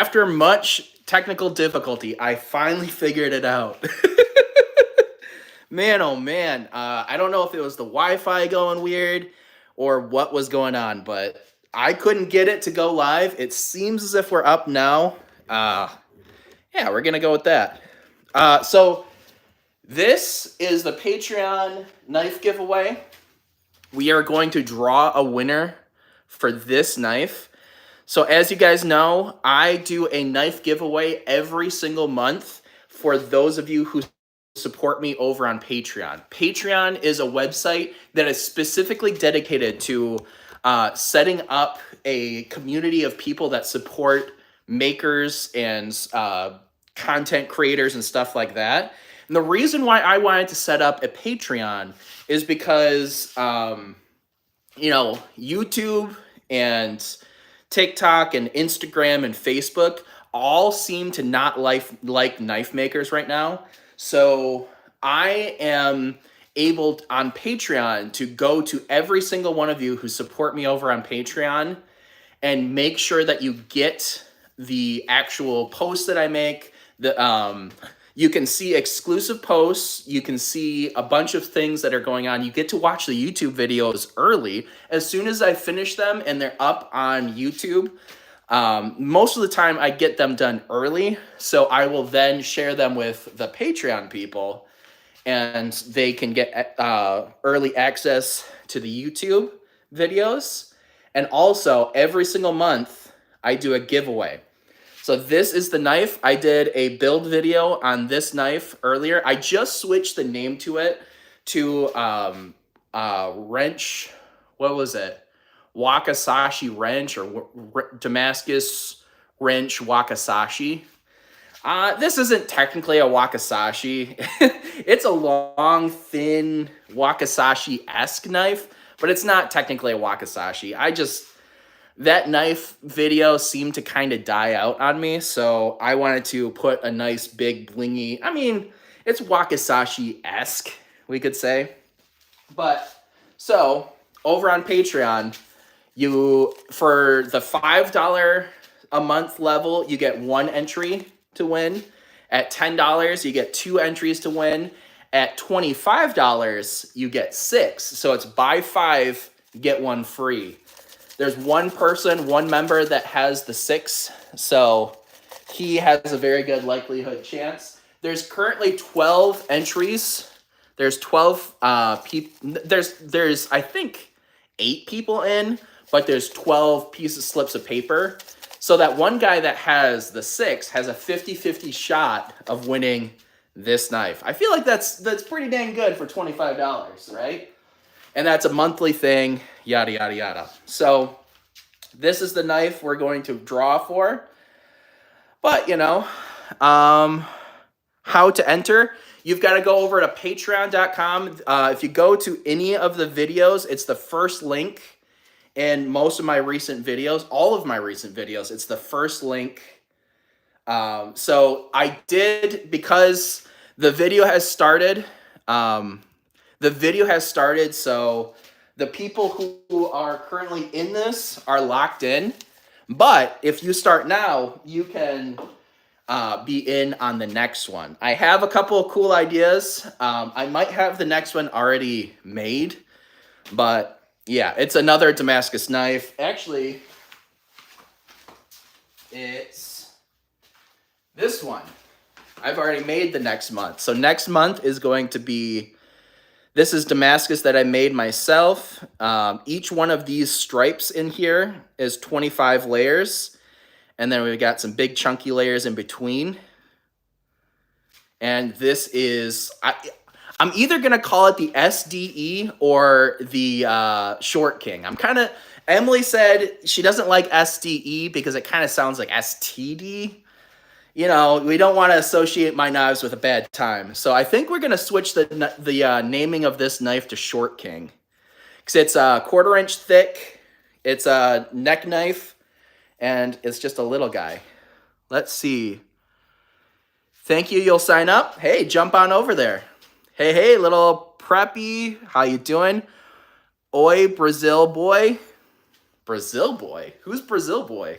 After much technical difficulty, I finally figured it out. Man, oh man. I don't know if it was the Wi-Fi going weird or what was going on, but I couldn't get it to go live. It seems as if we're up now. Uh, yeah, we're gonna go with that. So this is the Patreon knife giveaway. We are going to draw a winner for this knife. So as you guys know, I do a knife giveaway every single month for those of you who support me over on Patreon. Patreon is a website that is specifically dedicated to setting up a community of people that support makers and content creators and stuff like that. And the reason why I wanted to set up a Patreon is because, YouTube and TikTok and Instagram and Facebook all seem to not like knife makers right now. So I am able on Patreon to go to every single one of you who support me over on Patreon and make sure that you get the actual posts that I make. You can see exclusive posts. You can see a bunch of things that are going on. You get to watch the YouTube videos early. As soon as I finish them and they're up on YouTube, most of the time I get them done early. So I will then share them with the Patreon people and they can get early access to the YouTube videos. And also every single month I do a giveaway. So this is the knife. I did a build video on this knife earlier. I just switched the name to it to wrench. What was it? Wakasashi wrench or Damascus wrench Wakasashi. This isn't technically a Wakasashi. It's a long, thin Wakasashi-esque knife, but it's not technically a Wakasashi. That knife video seemed to kind of die out on me, so I wanted to put a nice big blingy, it's Wakasashi-esque, we could say. But, so, over on Patreon, for the $5 a month level, you get 1 entry to win. At $10, you get 2 entries to win. At $25, you get 6. So it's buy 5, get 1 free. There's one member that has the 6, so he has a very good likelihood chance. There's currently 12 entries. There's 12 people. There's I think 8 people in, but there's 12 slips of paper. So that one guy that has the 6 has a 50-50 shot of winning this knife. I feel like that's pretty dang good for $25, right? And that's a monthly thing, yada, yada, yada. So this is the knife we're going to draw for. But, how to enter, you've got to go over to patreon.com. If you go to any of the videos, it's the first link in most of my recent videos, all of my recent videos. It's the first link. So I did, because the video has started, so the people who are currently in this are locked in. But if you start now, you can be in on the next one. I have a couple of cool ideas. I might have the next one already made. But yeah, it's another Damascus knife. Actually, it's this one. I've already made the next month. So next month is going to be, this is Damascus that I made myself. Each one of these stripes in here is 25 layers. And then we've got some big chunky layers in between. And this is, I'm either going to call it the SDE or the Short King. Emily said she doesn't like SDE because it kind of sounds like STD. We don't want to associate my knives with a bad time. So I think we're going to switch the naming of this knife to Short King. Because it's a 1/4 inch thick. It's a neck knife. And it's just a little guy. Let's see. Thank you. You'll sign up. Hey, jump on over there. Hey, little preppy. How you doing? Oi, Brazil boy. Brazil boy? Who's Brazil boy?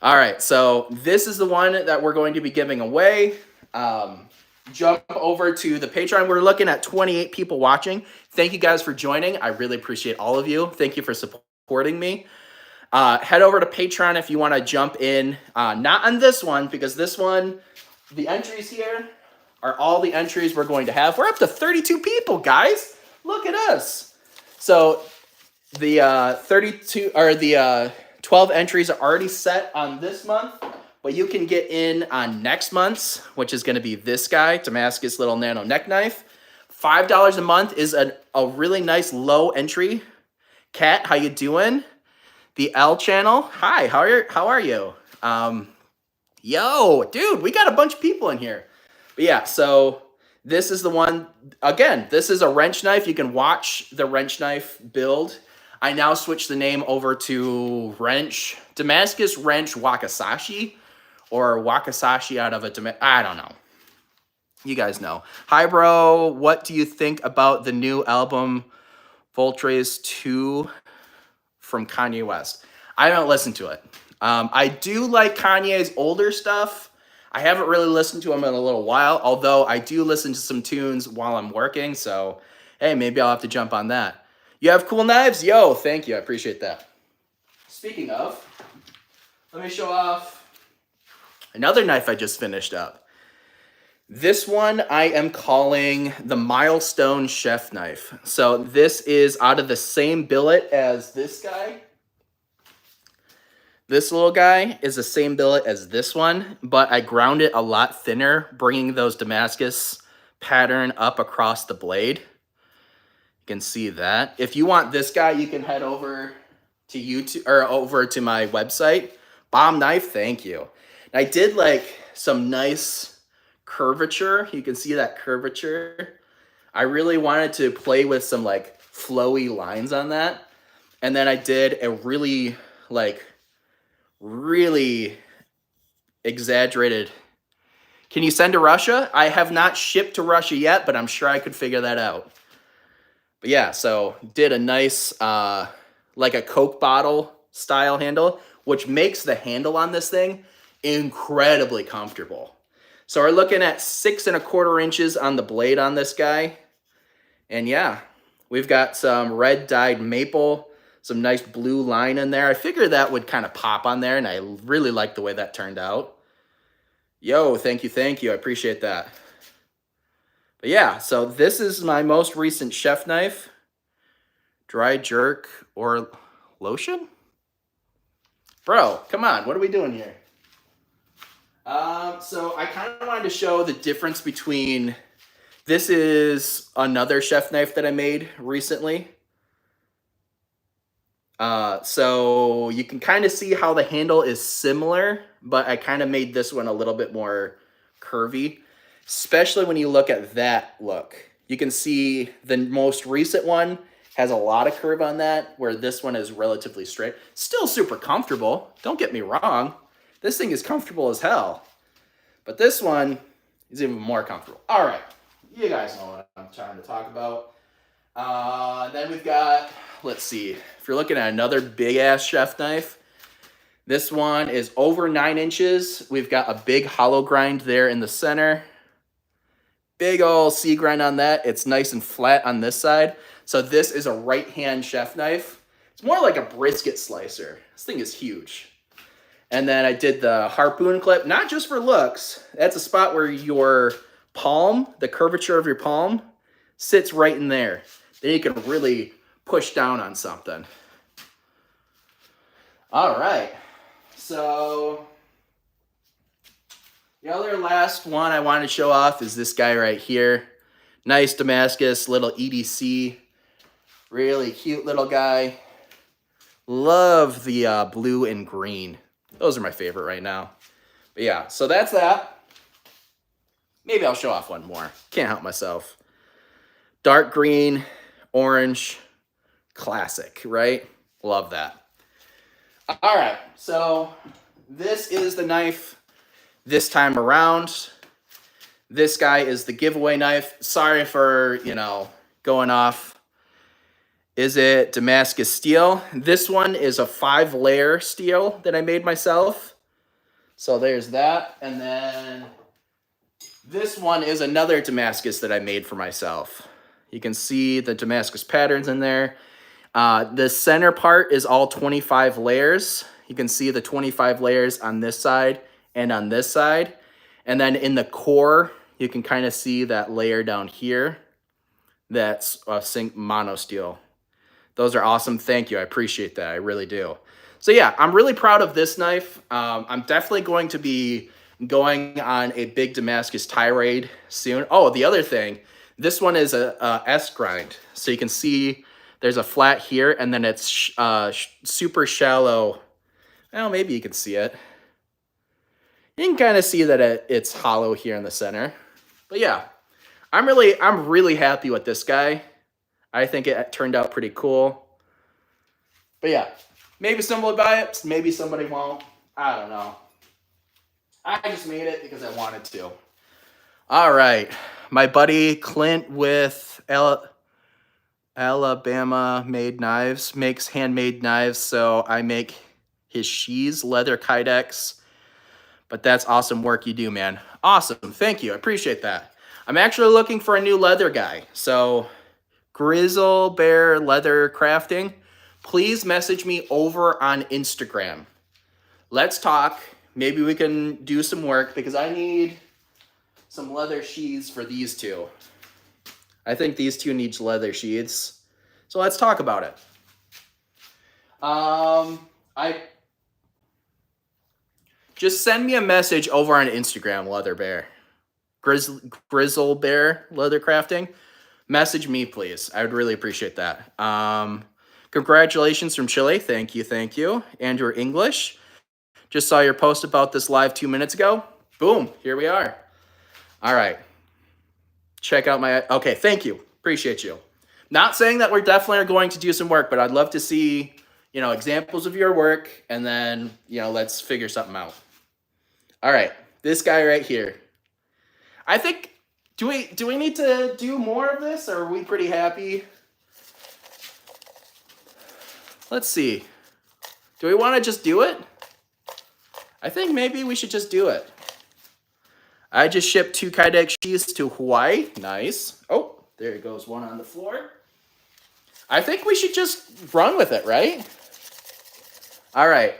All right, so this is the one that we're going to be giving away. Jump over to the Patreon. We're looking at 28 people watching. Thank you guys for joining. I really appreciate all of you. Thank you for supporting me. Head over to Patreon if you want to jump in. Not on this one, because this one, the entries here are all the entries we're going to have. We're up to 32 people, guys. Look at us. So the 32 or the 12 entries are already set on this month, but you can get in on next month's, which is going to be this guy, Damascus Little Nano Neck Knife. $5 a month is a really nice low entry. Kat, how you doing? The L channel, hi, how are you? Yo, dude, we got a bunch of people in here. But yeah, so this is the one, again, this is a wrench knife. You can watch the wrench knife build. I now switched the name over to Damascus Wrench Wakasashi, or Wakasashi out of I don't know. You guys know. Hi, bro. What do you think about the new album, Voltres 2 from Kanye West? I haven't listened to it. I do like Kanye's older stuff. I haven't really listened to him in a little while, although I do listen to some tunes while I'm working, so hey, maybe I'll have to jump on that. You have cool knives? Yo, thank you. I appreciate that. Speaking of, let me show off another knife I just finished up. This one I am calling the Milestone Chef Knife. So this is out of the same billet as this guy. This little guy is the same billet as this one, but I ground it a lot thinner, bringing those Damascus pattern up across the blade. You can see that. If you want this guy, you can head over to YouTube or over to my website. Bomb Knife, thank you. And I did like some nice curvature. You can see that curvature. I really wanted to play with some like flowy lines on that. And then I did a really exaggerated. Can you send to Russia? I have not shipped to Russia yet, but I'm sure I could figure that out. But yeah, so did a nice, like a Coke bottle style handle, which makes the handle on this thing incredibly comfortable. So we're looking at 6 1/4 inches on the blade on this guy. And yeah, we've got some red dyed maple, some nice blue line in there. I figured that would kind of pop on there, and I really like the way that turned out. Yo, thank you. I appreciate that. But yeah, so this is my most recent chef knife. Dry jerk or lotion? Bro, come on, what are we doing here? So I kind of wanted to show the difference between, this is another chef knife that I made recently. So you can kind of see how the handle is similar, but I kind of made this one a little bit more curvy, especially when you look at that look. You can see the most recent one has a lot of curve on that, where this one is relatively straight. Still super comfortable, don't get me wrong. This thing is comfortable as hell. But this one is even more comfortable. All right, you guys know what I'm trying to talk about. Then we've got, let's see, if you're looking at another big ass chef knife, this one is over 9 inches. We've got a big hollow grind there in the center. Big old C grind on that. It's nice and flat on this side. So this is a right hand chef knife. It's more like a brisket slicer. This thing is huge. And then I did the harpoon clip, not just for looks. That's a spot where your palm, the curvature of your palm, sits right in there. Then you can really push down on something. All right, so the other last one I want to show off is this guy right here. Nice Damascus little EDC, really cute little guy. Love the blue and green. Those are my favorite right now. But yeah, so that's that. Maybe I'll show off one more. Can't help myself. Dark green, orange, classic, right? Love that. All right, so this is the knife this time around. This guy is the giveaway knife. Sorry for, going off. Is it Damascus steel? This one is a 5-layer steel that I made myself. So there's that. And then this one is another Damascus that I made for myself. You can see the Damascus patterns in there. The center part is all 25 layers. You can see the 25 layers on this side and on this side. And then in the core, you can kind of see that layer down here. That's a mono steel. Those are awesome. Thank you. I appreciate that. I really do. So yeah, I'm really proud of this knife. I'm definitely going to be going on a big Damascus tirade soon. Oh, the other thing, this one is a S grind. So you can see there's a flat here, and then it's super shallow. Well, maybe you can see it. You can kind of see that it's hollow here in the center. But yeah, I'm really happy with this guy. I think it turned out pretty cool. But yeah, maybe somebody will buy it, maybe somebody won't. I don't know. I just made it because I wanted to. All right, my buddy Clint with Alabama Made Knives makes handmade knives, so I make his Shees leather Kydex. But that's awesome work you do, man. Awesome, thank you, I appreciate that. I'm actually looking for a new leather guy, so Grizzle Bear Leather Crafting, please message me over on Instagram. Let's talk. Maybe we can do some work because I need some leather sheaths for these two. I think these two need leather sheaths. So let's talk about it. Just send me a message over on Instagram, Leather Bear. Grizzle Bear Leather Crafting. Message me, please. I would really appreciate that. Congratulations from Chile. Thank you, thank you. Andrew English. Just saw your post about this live 2 minutes ago. Boom, here we are. All right. Check out my, okay, thank you. Appreciate you. Not saying that we're definitely going to do some work, but I'd love to see, examples of your work, and then, let's figure something out. All right, this guy right here. I think, do we need to do more of this, or are we pretty happy? Let's see. Do we want to just do it? I think maybe we should just do it. I just shipped 2 Kydex sheaths to Hawaii. Nice. Oh, there goes one on the floor. I think we should just run with it, right? All right.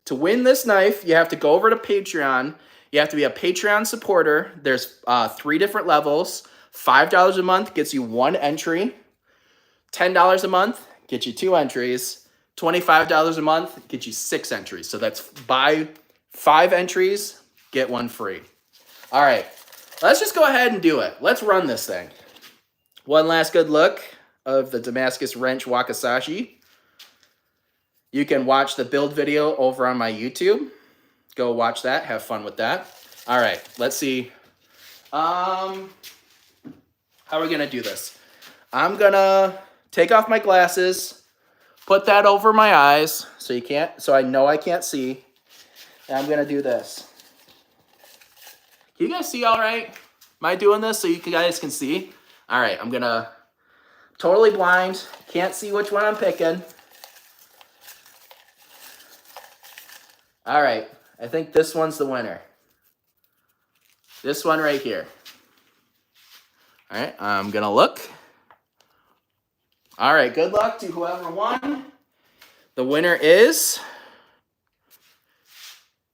To win this knife, you have to go over to Patreon. You have to be a Patreon supporter. There's 3 different levels. $5 a month gets you 1 entry. $10 a month gets you 2 entries. $25 a month gets you 6 entries. So that's buy 5 entries, get 1 free. All right, let's just go ahead and do it. Let's run this thing. One last good look of the Damascus Wrench Wakizashi. You can watch the build video over on my YouTube. Go watch that, have fun with that. All right, let's see. How are we gonna do this? I'm gonna take off my glasses, put that over my eyes so I know I can't see. And I'm gonna do this. Can you guys see all right? Am I doing this so you guys can see? All right, I'm gonna, totally blind, can't see which one I'm picking. All right, I think this one's the winner. This one right here. All right, I'm gonna look. All right, good luck to whoever won. The winner is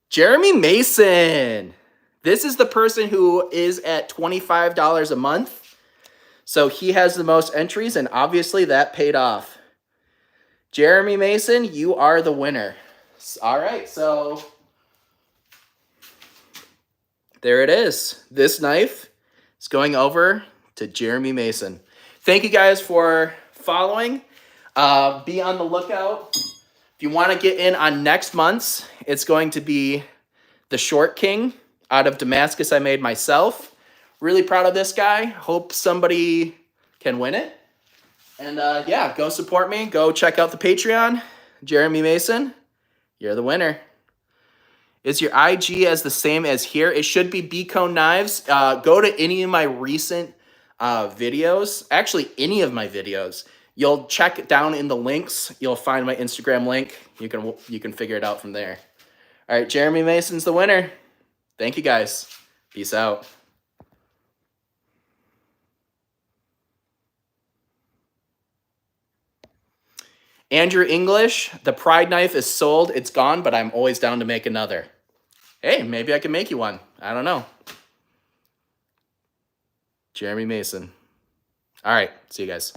Jeremy Mason. This is the person who is at $25 a month. So he has the most entries, and obviously that paid off. Jeremy Mason, you are the winner. All right, so there it is. This knife is going over to Jeremy Mason. Thank you guys for following. Be on the lookout. If you want to get in on next month's, it's going to be the Short King out of Damascus I made myself. Really proud of this guy. Hope somebody can win it. And yeah, go support me. Go check out the Patreon. Jeremy Mason, you're the winner. Is your IG as the same as here? It should be B-Cone Knives. Go to any of my recent videos. Actually, any of my videos. You'll check down in the links. You'll find my Instagram link. You can figure it out from there. All right, Jeremy Mason's the winner. Thank you, guys. Peace out. Andrew English, the Pride knife is sold. It's gone, but I'm always down to make another. Hey, maybe I can make you one. I don't know. Jeremy Mason. All right, see you guys.